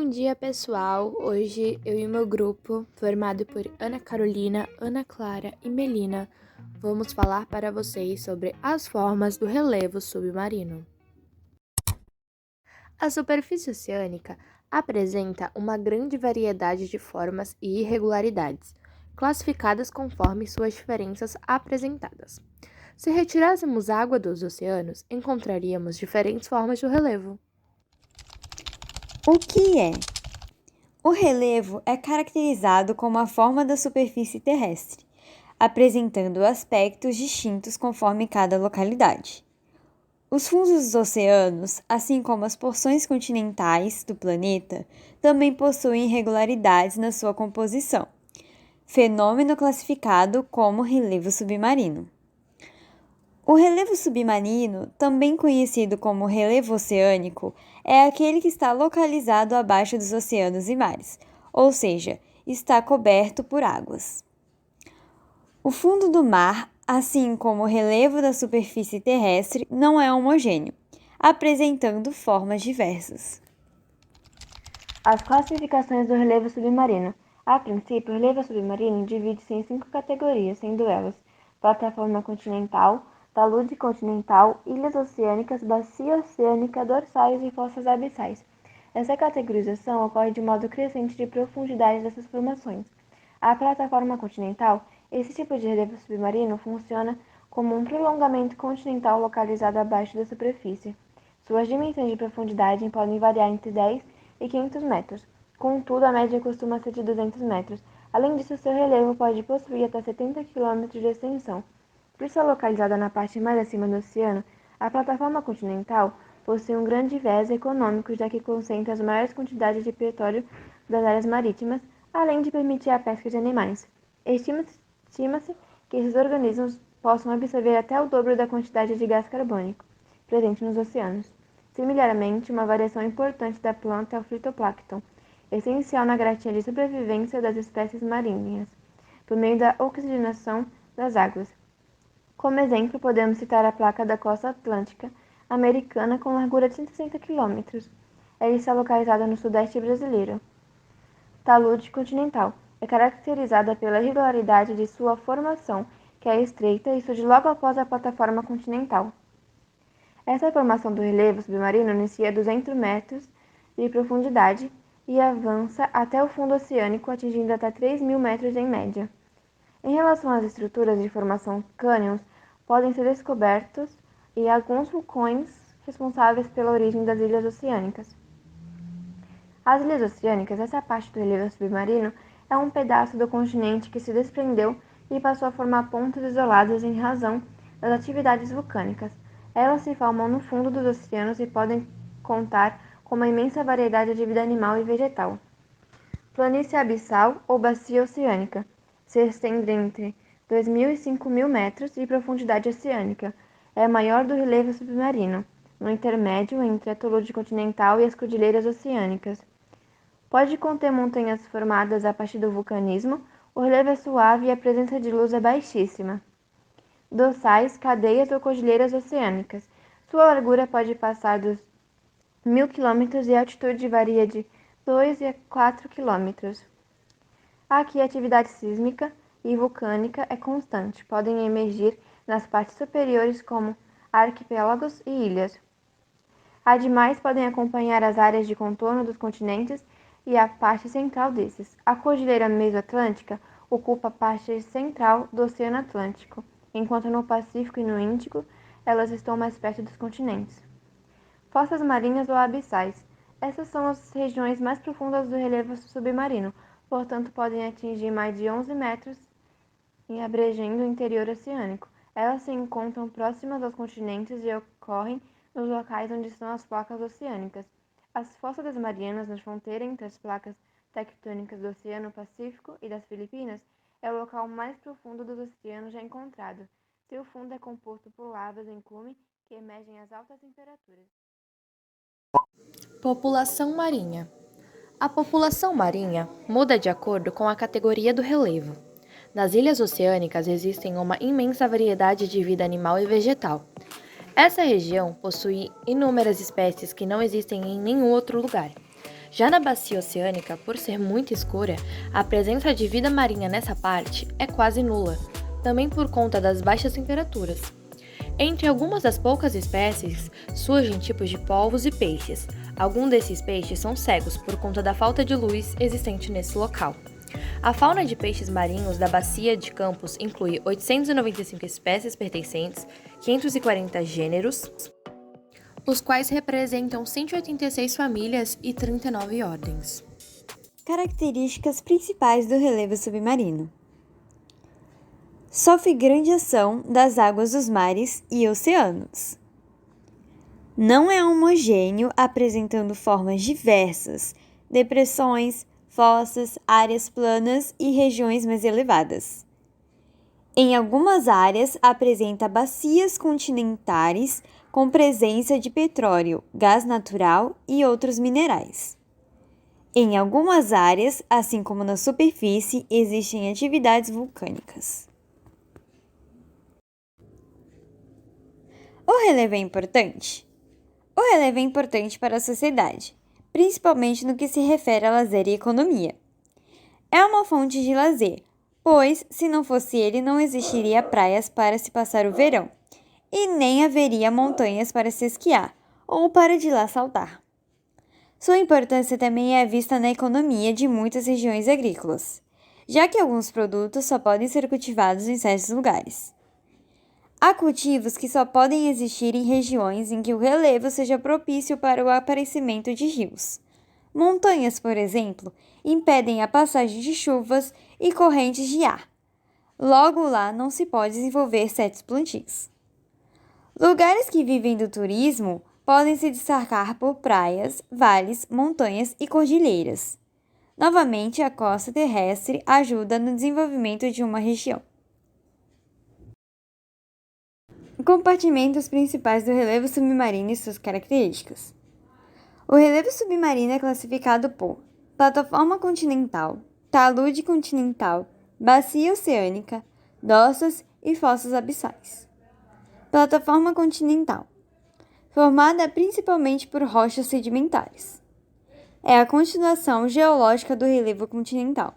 Bom dia, pessoal! Hoje eu e meu grupo, formado por Ana Carolina, Ana Clara e Melina, vamos falar para vocês sobre as formas do relevo submarino. A superfície oceânica apresenta uma grande variedade de formas e irregularidades, classificadas conforme suas diferenças apresentadas. Se retirássemos água dos oceanos, encontraríamos diferentes formas de relevo. O que é? O relevo é caracterizado como a forma da superfície terrestre, apresentando aspectos distintos conforme cada localidade. Os fundos dos oceanos, assim como as porções continentais do planeta, também possuem irregularidades na sua composição, fenômeno classificado como relevo submarino. O relevo submarino, também conhecido como relevo oceânico, é aquele que está localizado abaixo dos oceanos e mares, ou seja, está coberto por águas. O fundo do mar, assim como o relevo da superfície terrestre, não é homogêneo, apresentando formas diversas. As classificações do relevo submarino. A princípio, o relevo submarino divide-se em 5 categorias, sendo elas: plataforma continental, talude continental, ilhas oceânicas, bacia oceânica, dorsais e fossas abissais. Essa categorização ocorre de modo crescente de profundidade dessas formações. A plataforma continental, esse tipo de relevo submarino funciona como um prolongamento continental localizado abaixo da superfície. Suas dimensões de profundidade podem variar entre 10 e 500 metros. Contudo, a média costuma ser de 200 metros. Além disso, seu relevo pode possuir até 70 quilômetros de extensão. Por ser localizada na parte mais acima do oceano, a plataforma continental possui um grande viés econômico, já que concentra as maiores quantidades de petróleo das áreas marítimas, além de permitir a pesca de animais. Estima-se que esses organismos possam absorver até o dobro da quantidade de gás carbônico presente nos oceanos. Similarmente, uma variação importante da planta é o fitoplâncton, essencial na gradiente de sobrevivência das espécies marinhas, por meio da oxigenação das águas. Como exemplo, podemos citar a placa da costa atlântica americana com largura de 160 km. Ela está localizada no sudeste brasileiro. Talude continental é caracterizada pela irregularidade de sua formação, que é estreita e surge logo após a plataforma continental. Essa formação do relevo submarino inicia a 200 metros de profundidade e avança até o fundo oceânico, atingindo até 3.000 metros em média. Em relação às estruturas de formação, cânions podem ser descobertos e alguns vulcões responsáveis pela origem das ilhas oceânicas. As ilhas oceânicas, essa parte do relevo submarino, é um pedaço do continente que se desprendeu e passou a formar pontos isolados em razão das atividades vulcânicas. Elas se formam no fundo dos oceanos e podem contar com uma imensa variedade de vida animal e vegetal. Planície abissal ou bacia oceânica se estende entre 2.000 e 5.000 metros de profundidade oceânica. É a maior do relevo submarino, no intermédio entre a talude continental e as cordilheiras oceânicas. Pode conter montanhas formadas a partir do vulcanismo, o relevo é suave e a presença de luz é baixíssima. Dorsais, cadeias ou cordilheiras oceânicas. Sua largura pode passar dos 1.000 km e a altitude varia de 2 a 4 km. Aqui a atividade sísmica e vulcânica é constante. Podem emergir nas partes superiores como arquipélagos e ilhas. Ademais, podem acompanhar as áreas de contorno dos continentes e a parte central desses. A Cordilheira Mesoatlântica ocupa a parte central do Oceano Atlântico, enquanto no Pacífico e no Índico elas estão mais perto dos continentes. Fossas marinhas ou abissais. Essas são as regiões mais profundas do relevo submarino, portanto podem atingir mais de 11 metros e abrangendo o interior oceânico. Elas se encontram próximas aos continentes e ocorrem nos locais onde estão as placas oceânicas. As fossas das Marianas, na fronteira entre as placas tectônicas do Oceano Pacífico e das Filipinas, é o local mais profundo dos oceanos já encontrado. Seu fundo é composto por lavas em cume que emergem às altas temperaturas. População marinha. A população marinha muda de acordo com a categoria do relevo. Nas ilhas oceânicas existem uma imensa variedade de vida animal e vegetal. Essa região possui inúmeras espécies que não existem em nenhum outro lugar. Já na bacia oceânica, por ser muito escura, a presença de vida marinha nessa parte é quase nula, também por conta das baixas temperaturas. Entre algumas das poucas espécies, surgem tipos de polvos e peixes. Alguns desses peixes são cegos por conta da falta de luz existente nesse local. A fauna de peixes marinhos da Bacia de Campos inclui 895 espécies pertencentes, 540 gêneros, os quais representam 186 famílias e 39 ordens. Características principais do relevo submarino. Sofre grande ação das águas dos mares e oceanos. Não é homogêneo, apresentando formas diversas, depressões, fossas, áreas planas e regiões mais elevadas. Em algumas áreas, apresenta bacias continentais com presença de petróleo, gás natural e outros minerais. Em algumas áreas, assim como na superfície, existem atividades vulcânicas. O relevo é importante? O relevo é importante para a sociedade, principalmente no que se refere a lazer e economia. É uma fonte de lazer, pois, se não fosse ele, não existiria praias para se passar o verão, e nem haveria montanhas para se esquiar ou para de lá saltar. Sua importância também é vista na economia de muitas regiões agrícolas, já que alguns produtos só podem ser cultivados em certos lugares. Há cultivos que só podem existir em regiões em que o relevo seja propício para o aparecimento de rios. Montanhas, por exemplo, impedem a passagem de chuvas e correntes de ar. Logo lá não se pode desenvolver certos plantios. Lugares que vivem do turismo podem se destacar por praias, vales, montanhas e cordilheiras. Novamente, a costa terrestre ajuda no desenvolvimento de uma região. Compartimentos principais do relevo submarino e suas características. O relevo submarino é classificado por plataforma continental, talude continental, bacia oceânica, dorsas e fossas abissais. Plataforma continental, formada principalmente por rochas sedimentares. É a continuação geológica do relevo continental.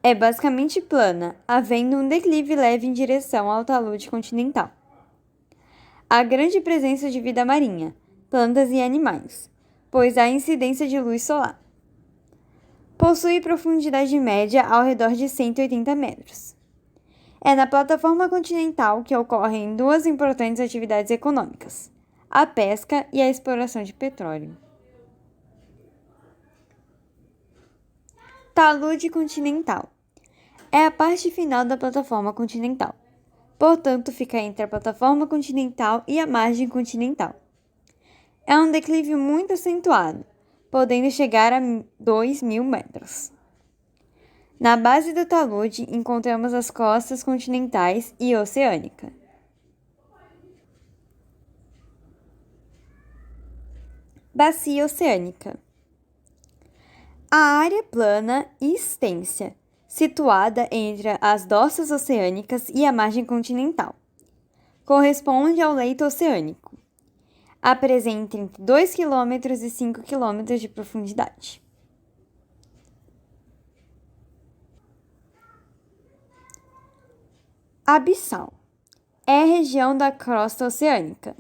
É basicamente plana, havendo um declive leve em direção ao talude continental. Há grande presença de vida marinha, plantas e animais, pois há incidência de luz solar. Possui profundidade média ao redor de 180 metros. É na plataforma continental que ocorrem duas importantes atividades econômicas: a pesca e a exploração de petróleo. Talude continental. É a parte final da plataforma continental. Portanto, fica entre a plataforma continental e a margem continental. É um declive muito acentuado, podendo chegar a 2.000 metros. Na base do talude encontramos as costas continentais e oceânica. Bacia oceânica. A área plana e extensa, situada entre as dorsas oceânicas e a margem continental, corresponde ao leito oceânico. Apresenta entre 2 km e 5 km de profundidade. Abissal. É a região da crosta oceânica.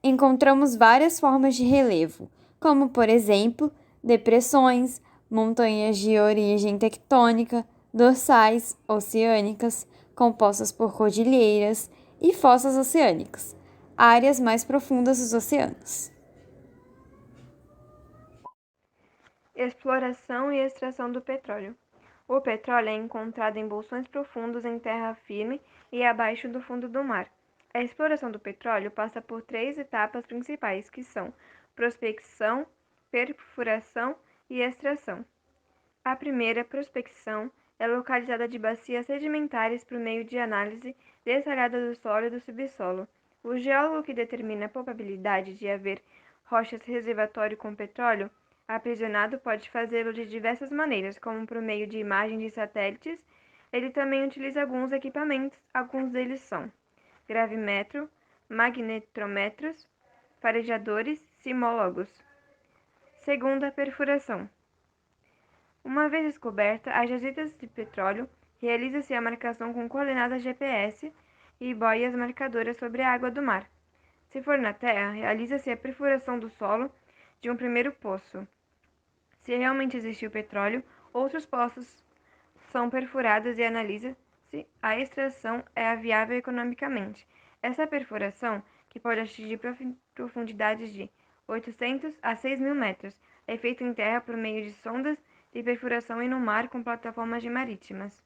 Encontramos várias formas de relevo, como, por exemplo, depressões, montanhas de origem tectônica, dorsais oceânicas, compostas por cordilheiras, e fossas oceânicas, áreas mais profundas dos oceanos. Exploração e extração do petróleo. O petróleo é encontrado em bolsões profundos em terra firme e abaixo do fundo do mar. A exploração do petróleo passa por 3 etapas principais, que são prospecção, perfuração e extração. A primeira, prospecção, é localizada de bacias sedimentares por meio de análise detalhada do solo e do subsolo. O geólogo que determina a probabilidade de haver rochas reservatório com petróleo aprisionado pode fazê-lo de diversas maneiras, como por meio de imagens de satélites. Ele também utiliza alguns equipamentos, alguns deles são gravímetro, magnetometros, farejadores, sismólogos. Segunda, perfuração. Uma vez descoberta, as jazidas de petróleo, realiza-se a marcação com coordenadas GPS e boias marcadoras sobre a água do mar. Se for na terra, realiza-se a perfuração do solo de um primeiro poço. Se realmente existiu petróleo, outros poços são perfurados e analisa-se a extração é viável economicamente. Essa perfuração, que pode atingir profundidades de 800 a 6.000 metros, é feita em terra por meio de sondas de perfuração e no mar com plataformas marítimas.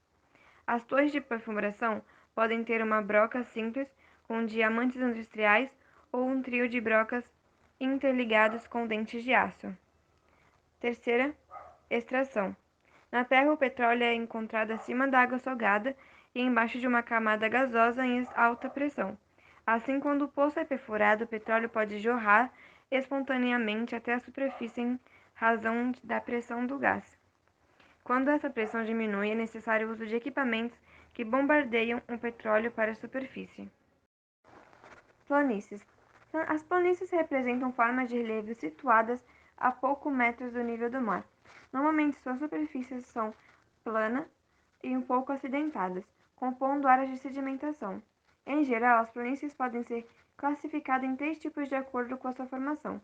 As torres de perfuração podem ter uma broca simples com diamantes industriais ou um trio de brocas interligadas com dentes de aço. Terceira, extração. Na Terra, o petróleo é encontrado acima da água salgada e embaixo de uma camada gasosa em alta pressão. Assim, quando o poço é perfurado, o petróleo pode jorrar espontaneamente até a superfície em razão da pressão do gás. Quando essa pressão diminui, é necessário o uso de equipamentos que bombardeiam o petróleo para a superfície. Planícies. As planícies representam formas de relevo situadas a poucos metros do nível do mar. Normalmente, suas superfícies são planas e um pouco acidentadas, compondo áreas de sedimentação. Em geral, as planícies podem ser classificadas em 3 tipos de acordo com a sua formação.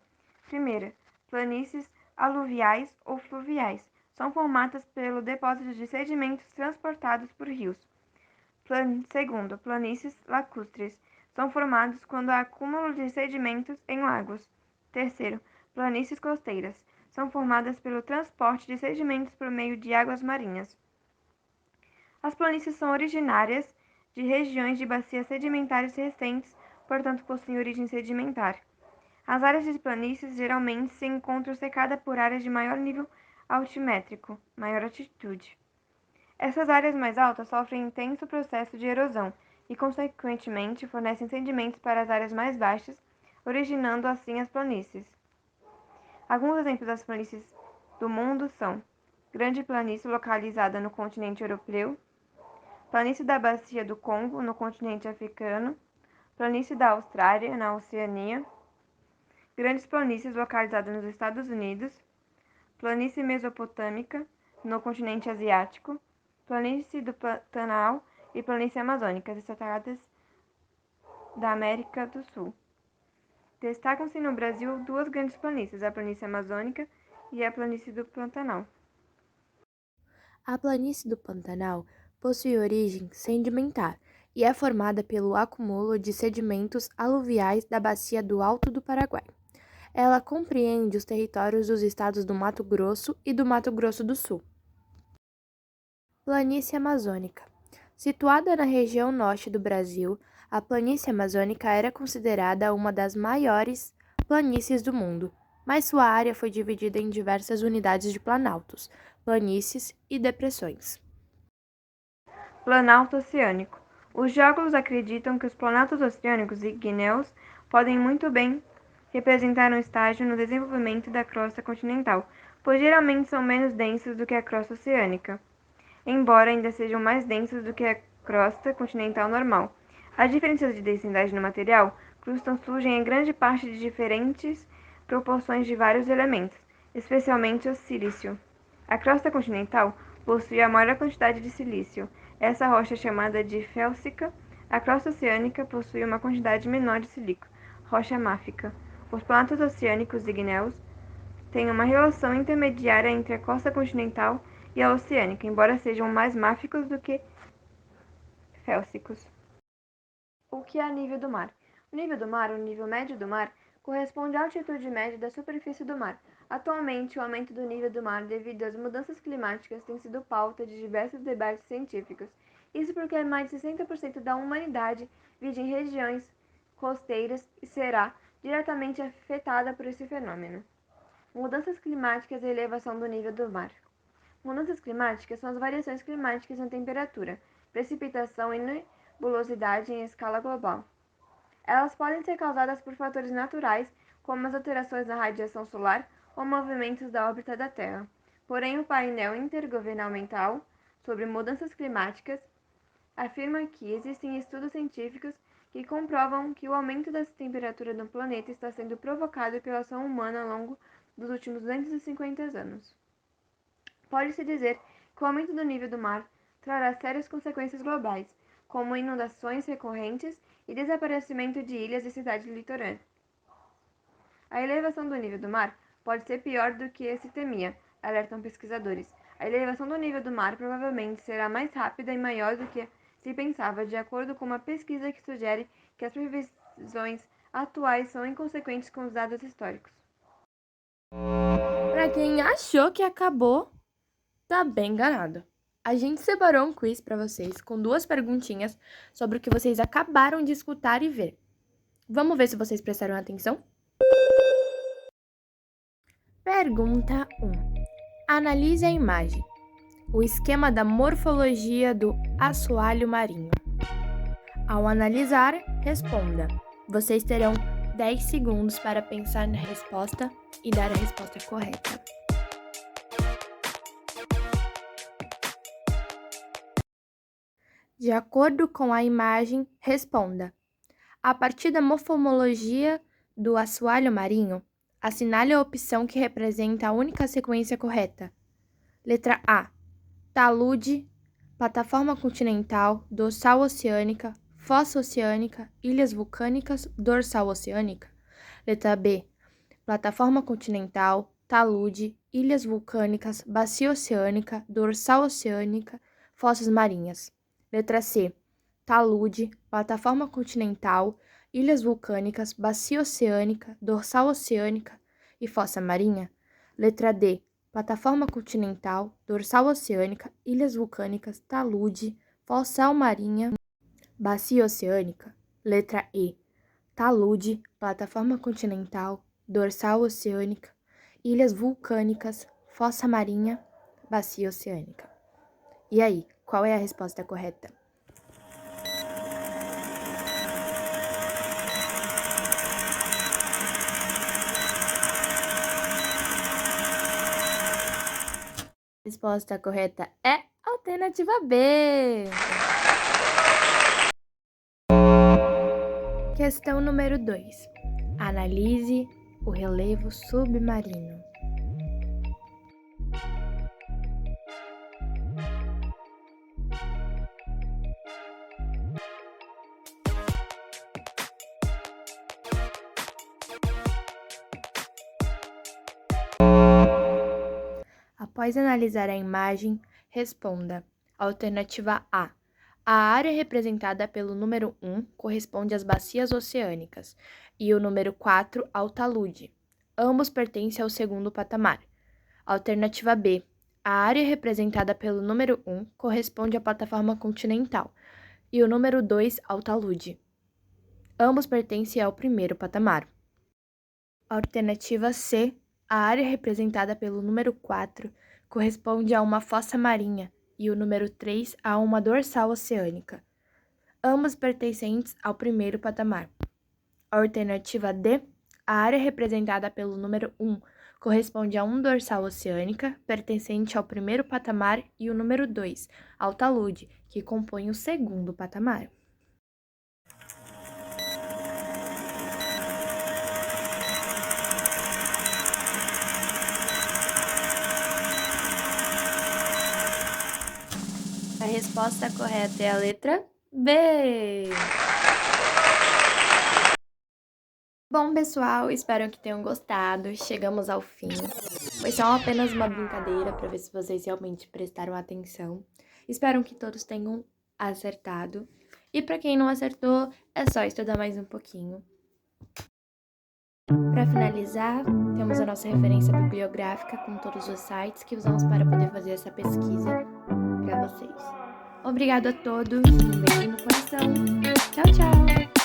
Primeira, planícies aluviais ou fluviais. São formadas pelo depósito de sedimentos transportados por rios. Segundo, planícies lacustres. São formados quando há acúmulo de sedimentos em lagos. Terceiro, planícies costeiras. São formadas pelo transporte de sedimentos por meio de águas marinhas. As planícies são originárias de regiões de bacias sedimentares recentes, portanto possuem origem sedimentar. As áreas de planícies geralmente se encontram cercadas por áreas de maior nível altimétrico, maior altitude. Essas áreas mais altas sofrem intenso processo de erosão e, consequentemente, fornecem sedimentos para as áreas mais baixas, originando assim as planícies. Alguns exemplos das planícies do mundo são: Grande Planície, localizada no continente europeu; Planície da Bacia do Congo, no continente africano; Planície da Austrália, na Oceania; Grandes Planícies, localizadas nos Estados Unidos; Planície Mesopotâmica, no continente asiático; Planície do Pantanal e Planície Amazônica, destacadas da América do Sul. Destacam-se no Brasil 2 grandes planícies, a Planície Amazônica e a Planície do Pantanal. A planície do Pantanal possui origem sedimentar e é formada pelo acúmulo de sedimentos aluviais da bacia do Alto do Paraguai. Ela compreende os territórios dos estados do Mato Grosso e do Mato Grosso do Sul. Planície Amazônica. Situada na região norte do Brasil, a planície amazônica era considerada uma das maiores planícies do mundo, mas sua área foi dividida em diversas unidades de planaltos, planícies e depressões. Planalto Oceânico. Os geólogos acreditam que os planaltos oceânicos e ígneos podem muito bem representar um estágio no desenvolvimento da crosta continental, pois geralmente são menos densos do que a crosta oceânica, embora ainda sejam mais densos do que a crosta continental normal. As diferenças de densidade no material crustal surgem em grande parte de diferentes proporções de vários elementos, especialmente o silício. A crosta continental possui a maior quantidade de silício. Essa rocha é chamada de félsica. A crosta oceânica possui uma quantidade menor de sílico, rocha máfica. Os planetas oceânicos ígneos têm uma relação intermediária entre a crosta continental e a oceânica, embora sejam mais máficos do que félsicos. O que é nível do mar? O nível do mar, o nível médio do mar, corresponde à altitude média da superfície do mar. Atualmente, o aumento do nível do mar devido às mudanças climáticas tem sido pauta de diversos debates científicos. Isso porque mais de 60% da humanidade vive em regiões costeiras e será diretamente afetada por esse fenômeno. Mudanças climáticas e elevação do nível do mar. Mudanças climáticas são as variações climáticas na temperatura, precipitação e nebulosidade em escala global. Elas podem ser causadas por fatores naturais, como as alterações na radiação solar ou movimentos da órbita da Terra. Porém, o painel intergovernamental sobre mudanças climáticas afirma que existem estudos científicos que comprovam que o aumento da temperatura no planeta está sendo provocado pela ação humana ao longo dos últimos 250 anos. Pode-se dizer que o aumento do nível do mar trará sérias consequências globais, como inundações recorrentes e desaparecimento de ilhas e cidades litorâneas. A elevação do nível do mar pode ser pior do que se temia, alertam pesquisadores. A elevação do nível do mar provavelmente será mais rápida e maior do que se pensava, de acordo com uma pesquisa que sugere que as previsões atuais são inconsequentes com os dados históricos. Para quem achou que acabou, tá bem enganado. A gente separou um quiz para vocês com 2 perguntinhas sobre o que vocês acabaram de escutar e ver. Vamos ver se vocês prestaram atenção? Pergunta 1. Analise a imagem. O esquema da morfologia do assoalho marinho. Ao analisar, responda. Vocês terão 10 segundos para pensar na resposta e dar a resposta correta. De acordo com a imagem, responda. A partir da morfologia do assoalho marinho, assinale a opção que representa a única sequência correta. Letra A. Talude, plataforma continental, dorsal oceânica, fossa oceânica, ilhas vulcânicas, dorsal oceânica. Letra B. Plataforma continental, talude, ilhas vulcânicas, bacia oceânica, dorsal oceânica, fossas marinhas. Letra C. Talude, plataforma continental, ilhas vulcânicas, bacia oceânica, dorsal oceânica e fossa marinha. Letra D. Plataforma continental, dorsal oceânica, ilhas vulcânicas, talude, fossa marinha, bacia oceânica. Letra E. Talude, plataforma continental, dorsal oceânica, ilhas vulcânicas, fossa marinha, bacia oceânica. E aí, qual é a resposta correta? A resposta correta é a alternativa B. Questão número 2. Analise o relevo submarino. Após analisar a imagem, responda. Alternativa A. A área representada pelo número 1 corresponde às bacias oceânicas e o número 4 ao talude. Ambos pertencem ao segundo patamar. Alternativa B. A área representada pelo número 1 corresponde à plataforma continental e o número 2 ao talude. Ambos pertencem ao primeiro patamar. Alternativa C. A área representada pelo número 4 corresponde a uma fossa marinha e o número 3 a uma dorsal oceânica, ambos pertencentes ao primeiro patamar. Alternativa D. A área representada pelo número 1 corresponde a um dorsal oceânica, pertencente ao primeiro patamar, e o número 2 ao talude, que compõe o segundo patamar. A resposta correta é a letra B. Bom, pessoal, espero que tenham gostado. Chegamos ao fim. Foi só apenas uma brincadeira para ver se vocês realmente prestaram atenção. Espero que todos tenham acertado. E para quem não acertou, é só estudar mais um pouquinho. Para finalizar, temos a nossa referência bibliográfica com todos os sites que usamos para poder fazer essa pesquisa para vocês. Obrigado a todos, um beijo no coração. Tchau, tchau!